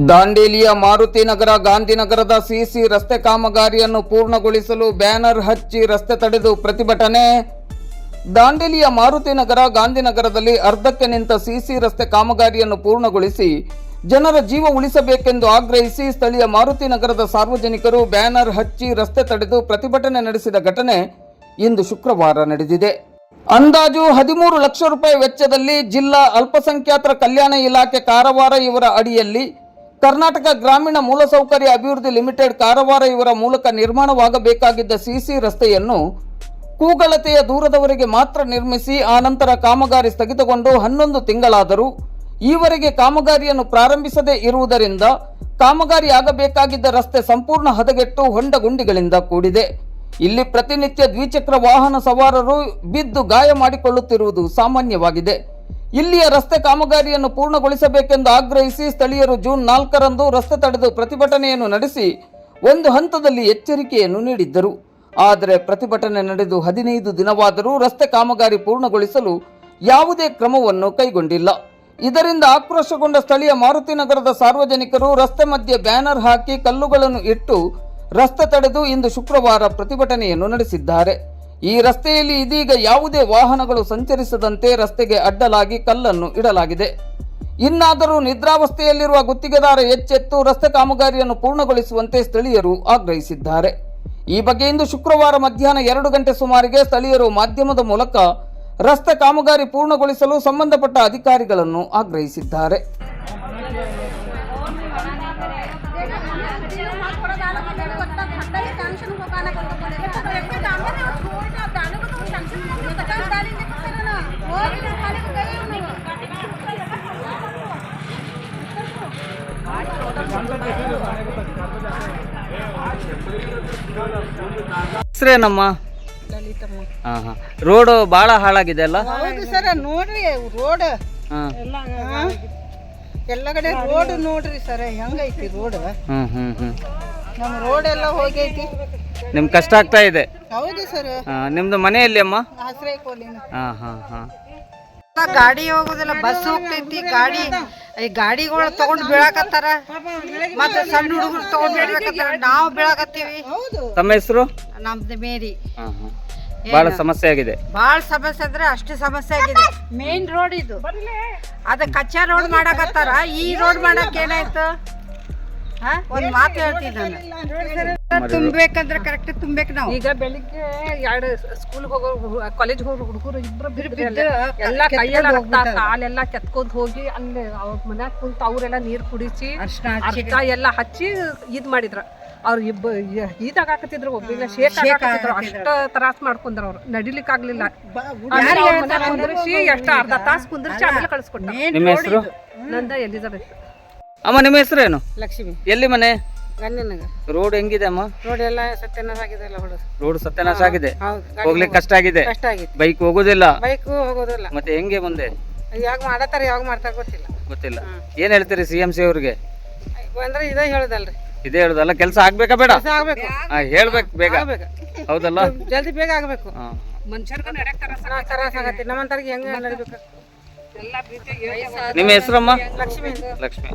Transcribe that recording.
ದಾಂಡೇಲಿಯ ಮಾರುತಿ ನಗರ ಗಾಂಧಿನಗರದ ಸಿಸಿ ರಸ್ತೆ ಕಾಮಗಾರಿಯನ್ನು ಪೂರ್ಣಗೊಳಿಸಲು ಬ್ಯಾನರ್ ಹಚ್ಚಿ ರಸ್ತೆ ತಡೆದು ಪ್ರತಿಭಟನೆ. ದಾಂಡೇಲಿಯ ಮಾರುತಿ ನಗರ ಗಾಂಧಿನಗರದಲ್ಲಿ ಅರ್ಧಕ್ಕೆ ನಿಂತ ಸಿಸಿ ರಸ್ತೆ ಕಾಮಗಾರಿಯನ್ನು ಪೂರ್ಣಗೊಳಿಸಿ ಜನರ ಜೀವ ಉಳಿಸಬೇಕೆಂದು ಆಗ್ರಹಿಸಿ ಸ್ಥಳೀಯ ಮಾರುತಿ ನಗರದ ಸಾರ್ವಜನಿಕರು ಬ್ಯಾನರ್ ಹಚ್ಚಿ ರಸ್ತೆ ತಡೆದು ಪ್ರತಿಭಟನೆ ನಡೆಸಿದ ಘಟನೆ ಇಂದು ಶುಕ್ರವಾರ ನಡೆದಿದೆ. ಅಂದಾಜು 13 ಲಕ್ಷ ರೂಪಾಯಿ ವೆಚ್ಚದಲ್ಲಿ ಜಿಲ್ಲಾ ಅಲ್ಪಸಂಖ್ಯಾತರ ಕಲ್ಯಾಣ ಇಲಾಖೆ ಕಾರವಾರ ಇವರ ಅಡಿಯಲ್ಲಿ ಕರ್ನಾಟಕ ಗ್ರಾಮೀಣ ಮೂಲಸೌಕರ್ಯ ಅಭಿವೃದ್ಧಿ ಲಿಮಿಟೆಡ್ ಕಾರವಾರ ಇವರ ಮೂಲಕ ನಿರ್ಮಾಣವಾಗಬೇಕಾಗಿದ್ದ ಸಿಸಿ ರಸ್ತೆಯನ್ನು ಕೂಗಳತೆಯ ದೂರದವರೆಗೆ ಮಾತ್ರ ನಿರ್ಮಿಸಿ ಆನಂತರ ಕಾಮಗಾರಿ ಸ್ಥಗಿತಗೊಂಡು 11 ತಿಂಗಳಾದರೂ ಈವರೆಗೆ ಕಾಮಗಾರಿಯನ್ನು ಪ್ರಾರಂಭಿಸದೇ ಇರುವುದರಿಂದ ಕಾಮಗಾರಿ ಆಗಬೇಕಾಗಿದ್ದ ರಸ್ತೆ ಸಂಪೂರ್ಣ ಹದಗೆಟ್ಟು ಹೊಂಡ ಗುಂಡಿಗಳಿಂದ ಕೂಡಿದೆ. ಇಲ್ಲಿ ಪ್ರತಿನಿತ್ಯ ದ್ವಿಚಕ್ರ ವಾಹನ ಸವಾರರು ಬಿದ್ದು ಗಾಯ ಮಾಡಿಕೊಳ್ಳುತ್ತಿರುವುದು ಸಾಮಾನ್ಯವಾಗಿದೆ. ಇಲ್ಲಿಯ ರಸ್ತೆ ಕಾಮಗಾರಿಯನ್ನು ಪೂರ್ಣಗೊಳಿಸಬೇಕೆಂದು ಆಗ್ರಹಿಸಿ ಸ್ಥಳೀಯರು ಜೂನ್ 4ರಂದು ರಸ್ತೆ ತಡೆದು ಪ್ರತಿಭಟನೆಯನ್ನು ನಡೆಸಿ ಒಂದು ಹಂತದಲ್ಲಿ ಎಚ್ಚರಿಕೆಯನ್ನು ನೀಡಿದ್ದರು. ಆದರೆ ಪ್ರತಿಭಟನೆ ನಡೆದು 15 ದಿನವಾದರೂ ರಸ್ತೆ ಕಾಮಗಾರಿ ಪೂರ್ಣಗೊಳಿಸಲು ಯಾವುದೇ ಕ್ರಮವನ್ನು ಕೈಗೊಂಡಿಲ್ಲ. ಇದರಿಂದ ಆಕ್ರೋಶಗೊಂಡ ಸ್ಥಳೀಯ ಮಾರುತಿ ನಗರದ ಸಾರ್ವಜನಿಕರು ರಸ್ತೆ ಮಧ್ಯೆ ಬ್ಯಾನರ್ ಹಾಕಿ ಕಲ್ಲುಗಳನ್ನು ಇಟ್ಟು ರಸ್ತೆ ತಡೆದು ಇಂದು ಶುಕ್ರವಾರ ಪ್ರತಿಭಟನೆಯನ್ನು ನಡೆಸಿದ್ದಾರೆ. ಈ ರಸ್ತೆಯಲ್ಲಿ ಇದೀಗ ಯಾವುದೇ ವಾಹನಗಳು ಸಂಚರಿಸದಂತೆ ರಸ್ತೆಗೆ ಅಡ್ಡಲಾಗಿ ಕಲ್ಲನ್ನು ಇಡಲಾಗಿದೆ. ಇನ್ನಾದರೂ ನಿದ್ರಾವಸ್ಥೆಯಲ್ಲಿರುವ ಗುತ್ತಿಗೆದಾರ ಎಚ್ಚೆತ್ತು ರಸ್ತೆ ಕಾಮಗಾರಿಯನ್ನು ಪೂರ್ಣಗೊಳಿಸುವಂತೆ ಸ್ಥಳೀಯರು ಆಗ್ರಹಿಸಿದ್ದಾರೆ. ಈ ಬಗ್ಗೆ ಇಂದು ಶುಕ್ರವಾರ ಮಧ್ಯಾಹ್ನ 2 ಗಂಟೆ ಸುಮಾರಿಗೆ ಸ್ಥಳೀಯರು ಮಾಧ್ಯಮದ ಮೂಲಕ ರಸ್ತೆ ಕಾಮಗಾರಿ ಪೂರ್ಣಗೊಳಿಸಲು ಸಂಬಂಧಪಟ್ಟ ಅಧಿಕಾರಿಗಳನ್ನು ಆಗ್ರಹಿಸಿದ್ದಾರೆ. ಹೆಸರೇನಮ್ಮ? ರೋಡ್ ಬಹಳ ಹಾಳಾಗಿದೆ ಅಲ್ಲ? ಹೌದು ಸರ್, ನೋಡ್ರಿ ರೋಡ್ ಎಲ್ಲ ಕಡೆ ರೋಡ್ ನೋಡ್ರಿ ಸರ್, ಹೆಂಗೈತಿ ರೋಡ್. ನಮ್ ರೋಡ್ ಎಲ್ಲ ಹೋಗೈತಿ, ನಿಮ್ ಕಷ್ಟ ಆಗ್ತಾ ಇದೆ. ಹೌದು ಸರ್. ನಿಮ್ದು ಮನೆಯಲ್ಲಿ ಅಮ್ಮ? ಆಶ್ರಯ ಕೋಲಿನ ಗಾಡಿ ಹೋಗುದಿಲ್ಲ, ಬಸ್ ಹೋಗ್ತೈತಿ. ಈ ಗಾಡಿಗಳು ತಗೊಂಡ್ ಬೀಳಾಕತ್ತಾರ, ಮತ್ತೆ ಸಣ್ಣ ಹುಡುಗರು ತಗೊಂಡ್ ಬೀಳಕತ್ತಾರ, ನಾವು ಬೀಳಾಕತ್ತೀವಿ. ತಮ್ಮ ಹೆಸರು? ನಮ್ದು ಮೇರಿ. ಬಹಳ ಸಮಸ್ಯೆ ಆಗಿದೆ. ಬಾಳ ಸಮಸ್ಯೆ ಅಂದ್ರೆ ಅಷ್ಟು ಸಮಸ್ಯೆ ಆಗಿದೆ. ಮೇನ್ ರೋಡ್ ಇದು, ಅದ ಕಚ್ಚಾ ರೋಡ್ ಮಾಡಾಕತ್ತಾರ. ಈ ರೋಡ್ ಮಾಡಕ್ ಏನಾಯ್ತು? ಒಂದ್ ಮಾತು ಹೇಳ್ತಿದ್ದಾನೆ, ತುಂಬೇಕಂದ್ರೆ ಕರೆಕ್ಟ್ ತುಂಬೇಕು. ನಾವು ಈಗ ಬೆಳಿಗ್ಗೆ 2 ಸ್ಕೂಲ್ ಹೋಗೋ ಕಾಲೇಜ್ ಹೋಗೋ ಹುಡುಗರು ಇಬ್ರು ಎಲ್ಲ ಕೈಯೆಲ್ಲ ರಕ್ತ, ಕಾಲೆಲ್ಲ ಕೆತ್ಕೊಂಡ್ ಹೋಗಿ ಅಲ್ಲಿ ಅವ್ರ ಮನ್ಯಾಗ ಕುಂತ ಅವರೆಲ್ಲ ನೀರ್ ಕುಡಿಸಿ ಅರ್ಶಿನ ಎಲ್ಲ ಹಚ್ಚಿ ಇದ್ ಮಾಡಿದ್ರ. ಅವ್ರು ಈದಾಗಾಕತಿದ್ರು, ಒಬ್ಬಿಗೆ ಶೇಕ್ ಆಗಾಕತಿದ್ರು. ಅಷ್ಟ ತ್ರಾಸ್ ಮಾಡ್ಕೊಂಡ್ರ ಅವ್ರು, ನಡಿಲಿಕ್ ಆಗ್ಲಿಲ್ಲ. ಕುಂದ್ರಿಸಿ ಎಷ್ಟ ಅರ್ಧ ತಾಸು ಕುಂದ್ರಿಸಿ ಆಮೇಲೆ ಕಳ್ಸ್ಕೊಟ್ಟ. ನಿಮ್ಮ ಹೆಸರು? ನಂದ ಎಲಿಜಬೆತ್. ಅಮ್ಮ ನಿಮ್ಮ ಹೆಸರೇನು? ಲಕ್ಷ್ಮಿ. ಎಲ್ಲಿ ಮನೆ? ಗಂಡಿನಗ. ರೋಡ್ ಹೆಂಗಿದೆ ಅಮ್ಮ? ರೋಡ್ ಎಲ್ಲ ಸತ್ಯನಾಶ ಆಗಿದೆ. ರೋಡ್ ಸತ್ಯನಾಶ ಆಗಿದೆ, ಹೌದು. ಹೋಗ್ಲಿಕ್ಕೆ ಕಷ್ಟ ಆಗಿದೆ. ಕಷ್ಟ ಆಗಿದೆ, ಬೈಕ್ ಹೋಗೋದಿಲ್ಲ, ಬೈಕ್ ಹೋಗೋದಿಲ್ಲ. ಮತ್ತೆ ಹೆಂಗೆ ಮುಂದೆ? ಯಾವಾಗ ಮಾಡತಾರ ಯಾವಾಗ ಮಾಡ್ತಾರ ಗೊತ್ತಿಲ್ಲ. ಏನ್ ಹೇಳ್ತೀರಿ CMC ಅವ್ರಿಗೆ? ಅಂದ್ರೆ ಇದೇ ಹೇಳುದಲ್ರಿ. ಇದೇ ಹೇಳುದಲ್ಲ, ಕೆಲಸ ಆಗ್ಬೇಕಾ ಬೇಡ? ಆಗ್ಬೇಕು, ಹೇಳ್ಬೇಕು ಬೇಗ, ಹೌದಲ್ಲ? ಜಲ್ದಿ ಬೇಗ ಆಗ್ಬೇಕು. ಮನುಷ್ಯರ್ಗ ನಡ್ಯಾಕ ತ್ರಾಸ ಆಗತ್ತೆ, ನಮ್ಮಂತರಿಗೆ ಹೆಂಗ ನಡಿಬೇಕು. ನಿಮ್ಮ ಹೆಸರಮ್ಮ? ಲಕ್ಷ್ಮಿ. ಲಕ್ಷ್ಮಿ.